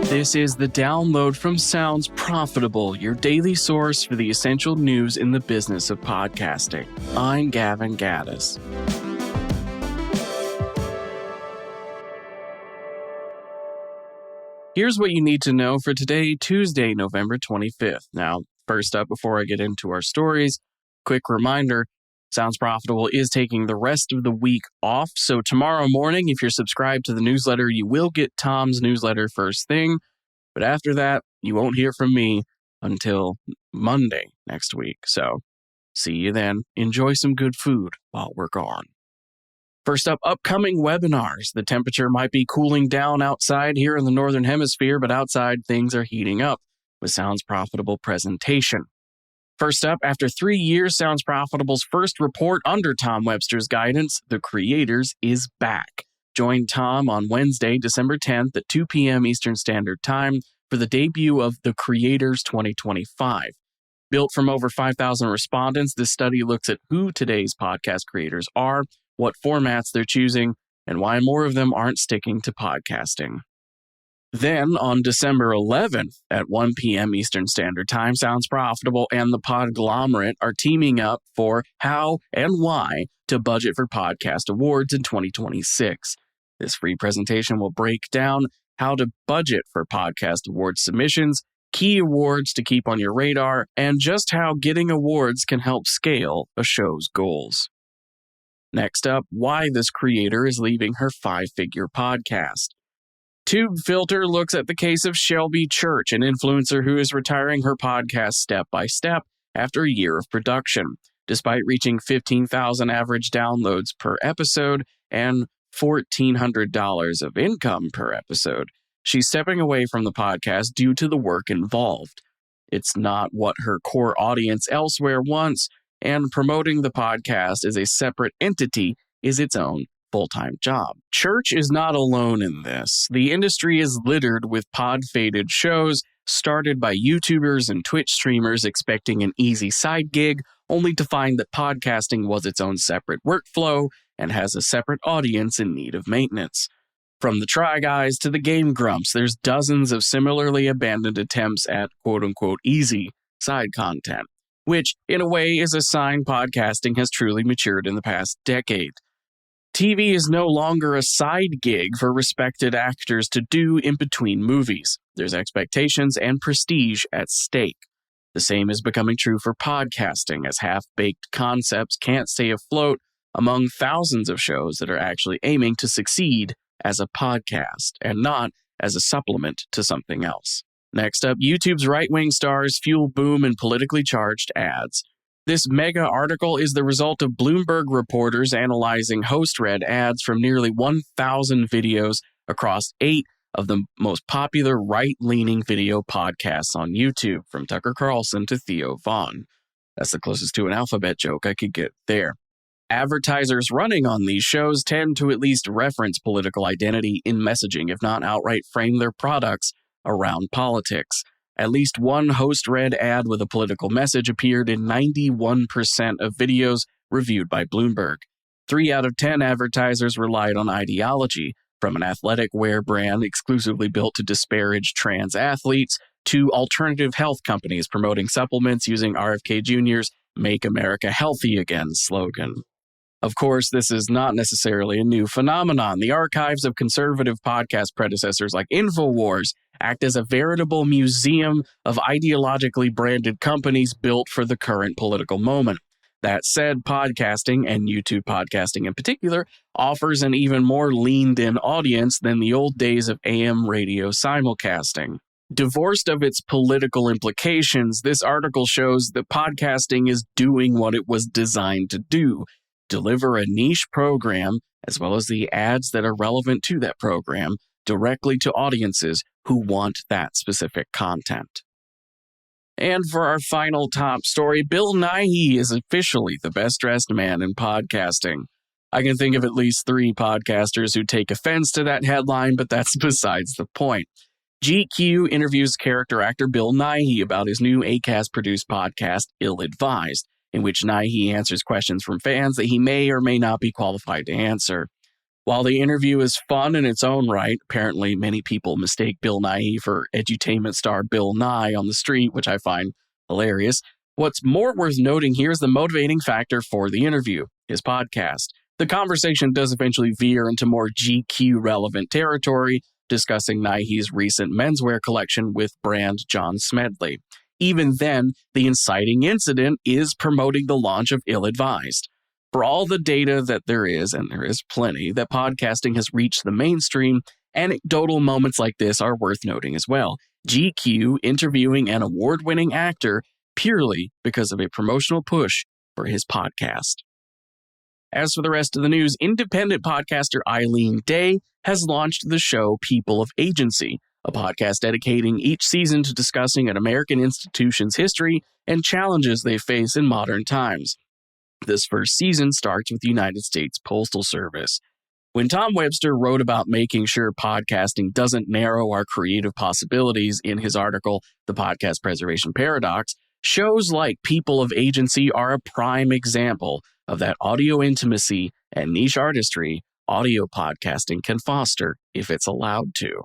This is the download from Sounds Profitable, your daily source for the essential news in the business of podcasting. I'm Gavin Gaddis. Here's what you need to know for today, Tuesday, November 25th. Now, first up, before I get into our stories, quick reminder, Sounds Profitable is taking the rest of the week off. So tomorrow morning, if you're subscribed to the newsletter, you will get Tom's newsletter first thing. But after that, you won't hear from me until Monday next week. So see you then. Enjoy some good food while we're gone. First up, upcoming webinars. The temperature might be cooling down outside here in the Northern Hemisphere, but outside things are heating up with Sounds Profitable presentation. First up, after 3 years, Sounds Profitable's first report under Tom Webster's guidance, The Creators, is back. Join Tom on Wednesday, December 10th at 2 p.m. Eastern Standard Time for the debut of The Creators 2025. Built from over 5,000 respondents, this study looks at who today's podcast creators are, what formats they're choosing, and why more of them aren't sticking to podcasting. Then, on December 11th at 1 p.m. Eastern Standard Time, Sounds Profitable and the Podglomerate are teaming up for how and why to budget for podcast awards in 2026. This free presentation will break down how to budget for podcast award submissions, key awards to keep on your radar, and just how getting awards can help scale a show's goals. Next up, why this creator is leaving her 5-figure podcast. TubeFilter looks at the case of Shelby Church, an influencer who is retiring her podcast step by step after a year of production. Despite reaching 15,000 average downloads per episode and $1,400 of income per episode, she's stepping away from the podcast due to the work involved. It's not what her core audience elsewhere wants, and promoting the podcast as a separate entity is its own full-time job. Church is not alone in this. The industry is littered with pod-faded shows started by YouTubers and Twitch streamers expecting an easy side gig, only to find that podcasting was its own separate workflow and has a separate audience in need of maintenance. From the Try Guys to the Game Grumps, there's dozens of similarly abandoned attempts at quote-unquote easy side content, which, in a way, is a sign podcasting has truly matured in the past decade. TV is no longer a side gig for respected actors to do in between movies. There's expectations and prestige at stake. The same is becoming true for podcasting, as half-baked concepts can't stay afloat among thousands of shows that are actually aiming to succeed as a podcast and not as a supplement to something else. Next up, YouTube's right-wing stars fuel boom in politically charged ads. This mega article is the result of Bloomberg reporters analyzing host-read ads from nearly 1,000 videos across 8 of the most popular right-leaning video podcasts on YouTube, from Tucker Carlson to Theo Von. That's the closest to an alphabet joke I could get there. Advertisers running on these shows tend to at least reference political identity in messaging, if not outright frame their products around politics. At least one host-read ad with a political message appeared in 91% of videos reviewed by Bloomberg. 3 out of 10 advertisers relied on ideology, from an athletic wear brand exclusively built to disparage trans athletes to alternative health companies promoting supplements using RFK Jr.'s Make America Healthy Again slogan. Of course, this is not necessarily a new phenomenon. The archives of conservative podcast predecessors like InfoWars act as a veritable museum of ideologically branded companies built for the current political moment. That said, podcasting, and YouTube podcasting in particular, offers an even more leaned-in audience than the old days of AM radio simulcasting. Divorced of its political implications, this article shows that podcasting is doing what it was designed to do: deliver a niche program, as well as the ads that are relevant to that program, directly to audiences who want that specific content. And for our final top story, Bill Nighy is officially the best-dressed man in podcasting. I can think of at least 3 podcasters who take offense to that headline, but that's besides the point. GQ interviews character actor Bill Nighy about his new Acast-produced podcast, Ill-Advised, in which Nighy answers questions from fans that he may or may not be qualified to answer. While the interview is fun in its own right, apparently many people mistake Bill Nighy for edutainment star Bill Nighy on the street, which I find hilarious. What's more worth noting here is the motivating factor for the interview, his podcast. The conversation does eventually veer into more GQ-relevant territory, discussing Nighy's recent menswear collection with brand John Smedley. Even then, the inciting incident is promoting the launch of Ill-Advised. For all the data that there is, and there is plenty, that podcasting has reached the mainstream, anecdotal moments like this are worth noting as well. GQ interviewing an award-winning actor purely because of a promotional push for his podcast. As for the rest of the news, independent podcaster Eileen Day has launched the show People of Agency, a podcast dedicating each season to discussing an American institution's history and challenges they face in modern times. This first season starts with the United States Postal Service. When Tom Webster wrote about making sure podcasting doesn't narrow our creative possibilities in his article, The Podcast Preservation Paradox, shows like People of Agency are a prime example of that audio intimacy and niche artistry audio podcasting can foster if it's allowed to.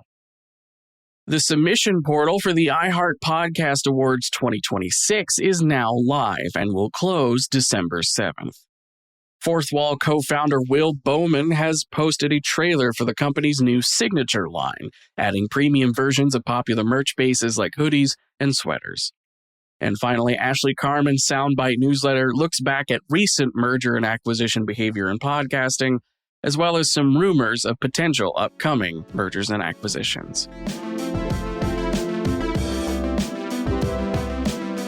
The submission portal for the iHeart Podcast Awards 2026 is now live and will close December 7th. Fourth Wall co-founder Will Bowman has posted a trailer for the company's new signature line, adding premium versions of popular merch bases like hoodies and sweaters. And finally, Ashley Carmen's Soundbite newsletter looks back at recent merger and acquisition behavior in podcasting, as well as some rumors of potential upcoming mergers and acquisitions.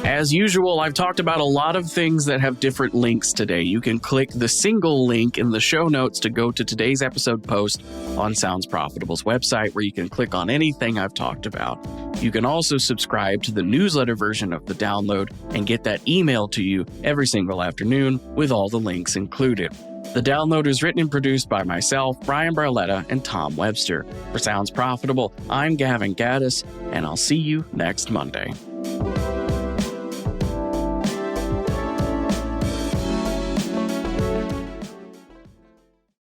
As usual, I've talked about a lot of things that have different links today. You can click the single link in the show notes to go to today's episode post on Sounds Profitable's website, where you can click on anything I've talked about. You can also subscribe to the newsletter version of the download and get that emailed to you every single afternoon with all the links included. The download is written and produced by myself, Brian Barletta, and Tom Webster. For Sounds Profitable, I'm Gavin Gaddis, and I'll see you next Monday.